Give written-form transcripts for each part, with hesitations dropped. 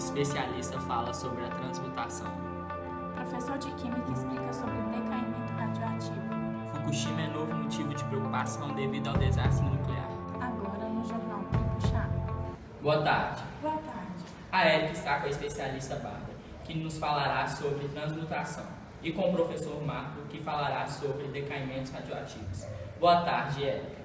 especialista fala sobre a transmutação. Professor de Química explica sobre o decaimento radioativo. Fukushima é novo motivo de preocupação devido ao desastre nuclear. Agora no Jornal Tempo-Chave. Boa tarde. Boa tarde. A Érica está com a especialista Bárbara, que nos falará sobre transmutação, e com o professor Marco, que falará sobre decaimentos radioativos. Boa tarde, Érica.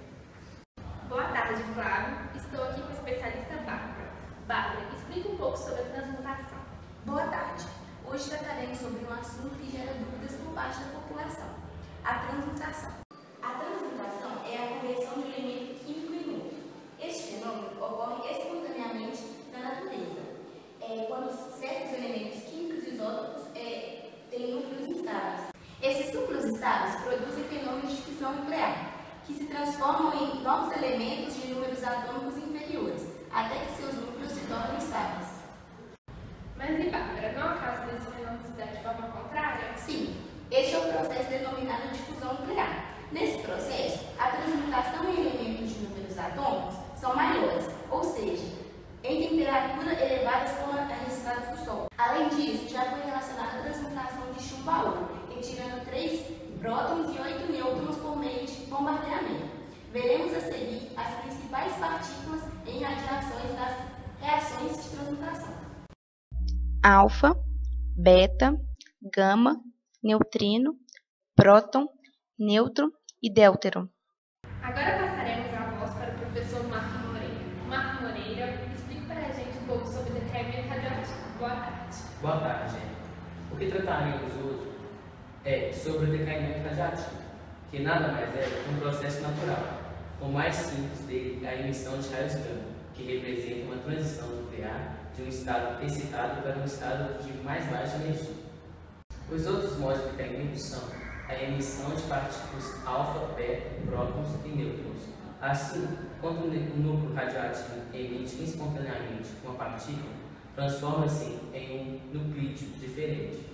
Boa tarde, Flávio. Estou aqui com a especialista Bárbara. Bárbara, explica um pouco sobre a transmutação. Boa tarde. Hoje trataremos sobre um assunto que gera dúvidas por parte da população: a transmutação. A transmutação é a conversão de um elemento químico em outro. Este fenômeno ocorre espontaneamente na natureza, quando certos elementos químicos isótopos têm núcleos instáveis. Esses núcleos instáveis produzem fenômenos de fissão nuclear, que se transformam em novos elementos de números atômicos inferiores, até que seus núcleos se tornam estáveis. Mas e Bárbara, não há causa desse fenômeno se dar de forma contrária? Sim, este é o processo denominado de fusão nuclear. Nesse processo, a transmutação em elementos de números atômicos são maiores, ou seja, em temperatura elevadas como a registrada no Sol. Além disso, já foi relacionada a transmutação de chumbo a ouro, retirando 3 prótons e 8 nêutrons por meio de bombardeamento. Veremos a seguir as principais partículas em radiações das reações de transmutação: alfa, beta, gama, neutrino, próton, nêutron e deuteron. Agora passaremos a voz para o professor Marco Moreira. Marco Moreira, explique para a gente um pouco sobre o decaimento radioativo. Boa tarde. Boa tarde. O que trataremos hoje é sobre o decaimento radioativo, que nada mais é que um processo natural. O mais simples dele é a emissão de raios gama, que representa uma transição nuclear de um estado excitado para um estado de mais baixa energia. Os outros modos de decaimento são a emissão de partículas alfa, beta, prótons e nêutrons. Assim, quando o núcleo radioativo emite espontaneamente uma partícula, transforma-se em um nuclídeo diferente.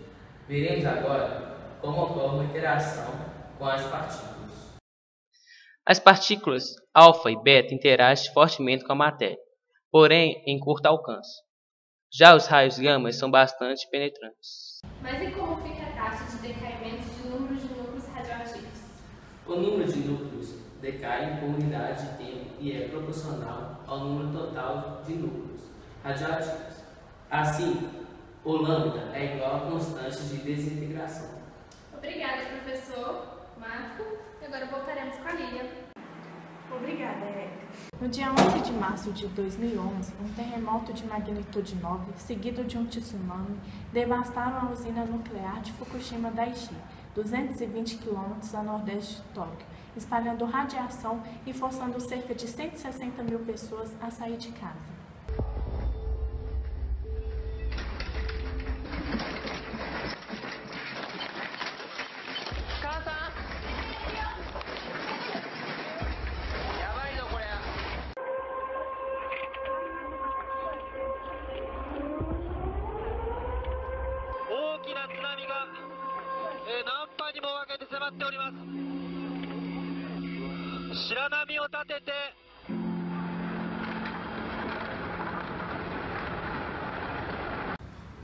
Veremos agora como ocorre uma interação com as partículas. As partículas alfa e beta interagem fortemente com a matéria, porém em curto alcance. Já os raios gama são bastante penetrantes. Mas e como fica a taxa de decaimento de núcleos radioativos? O número de núcleos decai por unidade de tempo e é proporcional ao número total de núcleos radioativos. Assim, o lambda é igual à constante de desintegração. Obrigada, professor Marco. E agora voltaremos com a Lília. Obrigada, Érica. No dia 11 de março de 2011, um terremoto de magnitude 9, seguido de um tsunami, devastaram a usina nuclear de Fukushima Daiichi, 220 km a nordeste de Tóquio, espalhando radiação e forçando cerca de 160 mil pessoas a sair de casa.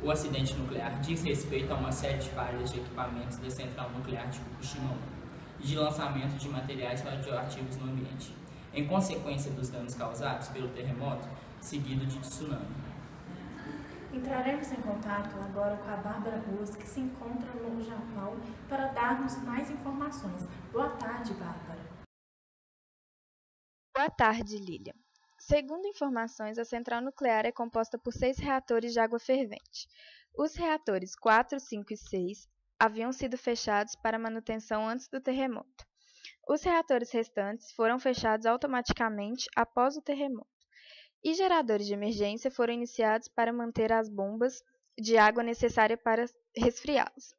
O acidente nuclear diz respeito a uma série de falhas de equipamentos da central nuclear de Fukushima 1 e de lançamento de materiais radioativos no ambiente, em consequência dos danos causados pelo terremoto, seguido de tsunami. Entraremos em contato agora com a Bárbara Ruas, que se encontra no Japão, para dar-nos mais informações. Boa tarde, Bárbara. Boa tarde, Lília. Segundo informações, a central nuclear é composta por 6 reatores de água fervente. Os reatores 4, 5 e 6 haviam sido fechados para manutenção antes do terremoto. Os reatores restantes foram fechados automaticamente após o terremoto. E geradores de emergência foram iniciados para manter as bombas de água necessárias para resfriá-los.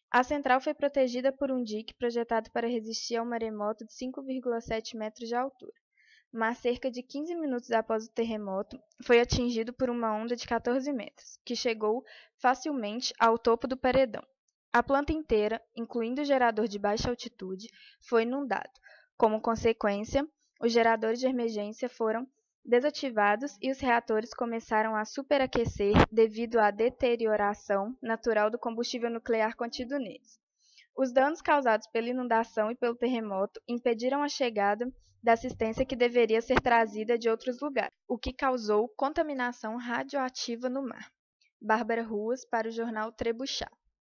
A central foi protegida por um dique projetado para resistir a um maremoto de 5,7 metros de altura. Mas cerca de 15 minutos após o terremoto, foi atingido por uma onda de 14 metros, que chegou facilmente ao topo do paredão. A planta inteira, incluindo o gerador de baixa altitude, foi inundado. Como consequência, os geradores de emergência foram desativados e os reatores começaram a superaquecer devido à deterioração natural do combustível nuclear contido neles. Os danos causados pela inundação e pelo terremoto impediram a chegada da assistência que deveria ser trazida de outros lugares, o que causou contaminação radioativa no mar. Bárbara Ruas, para o jornal Trebuchat.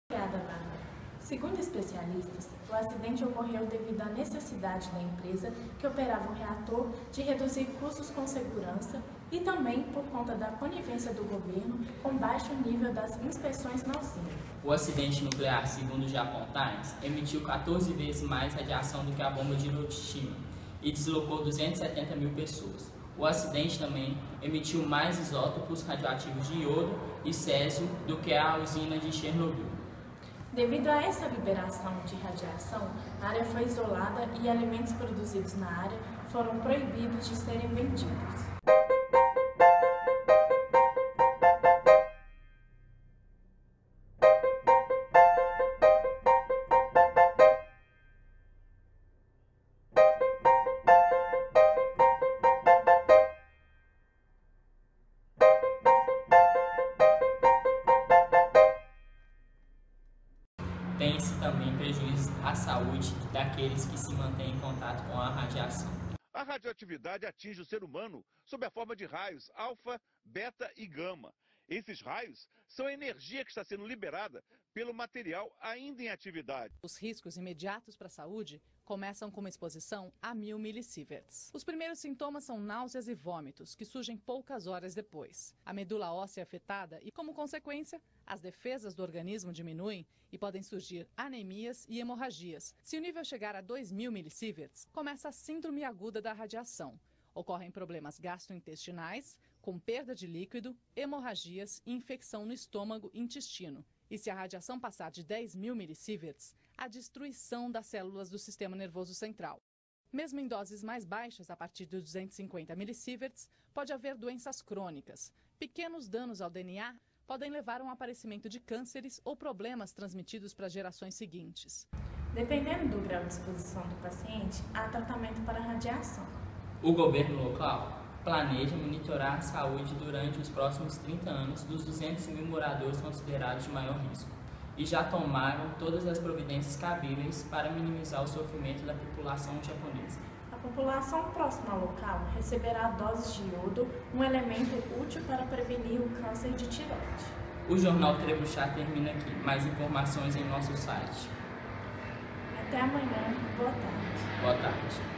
Obrigada, Bárbara. Segundo especialistas, o acidente ocorreu devido à necessidade da empresa que operava o reator de reduzir custos com segurança e também por conta da conivência do governo com baixo nível das inspeções na usina. O acidente nuclear, segundo o Japan Times, emitiu 14 vezes mais radiação do que a bomba de Hiroshima e deslocou 270 mil pessoas. O acidente também emitiu mais isótopos radioativos de iodo e césio do que a usina de Chernobyl. Devido a essa liberação de radiação, a área foi isolada e alimentos produzidos na área foram proibidos de serem vendidos. Tem-se também prejuízo à saúde daqueles que se mantêm em contato com a radiação. A radioatividade atinge o ser humano sob a forma de raios alfa, beta e gama. Esses raios são a energia que está sendo liberada pelo material ainda em atividade. Os riscos imediatos para a saúde começam com uma exposição a 1000 millisieverts. Os primeiros sintomas são náuseas e vômitos, que surgem poucas horas depois. A medula óssea é afetada e, como consequência, as defesas do organismo diminuem e podem surgir anemias e hemorragias. Se o nível chegar a 2000 millisieverts, começa a síndrome aguda da radiação. Ocorrem problemas gastrointestinais, com perda de líquido, hemorragias e infecção no estômago e intestino. E se a radiação passar de 10.000 millisieverts, a destruição das células do sistema nervoso central. Mesmo em doses mais baixas, a partir de 250 millisieverts, pode haver doenças crônicas. Pequenos danos ao DNA podem levar a um aparecimento de cânceres ou problemas transmitidos para gerações seguintes. Dependendo do grau de exposição do paciente, há tratamento para radiação. O governo local planeja monitorar a saúde durante os próximos 30 anos dos 200 mil moradores considerados de maior risco e já tomaram todas as providências cabíveis para minimizar o sofrimento da população japonesa. A população próxima ao local receberá doses de iodo, um elemento útil para prevenir o câncer de tireoide. O jornal Trebuchat termina aqui. Mais informações em nosso site. Até amanhã. Boa tarde. Boa tarde.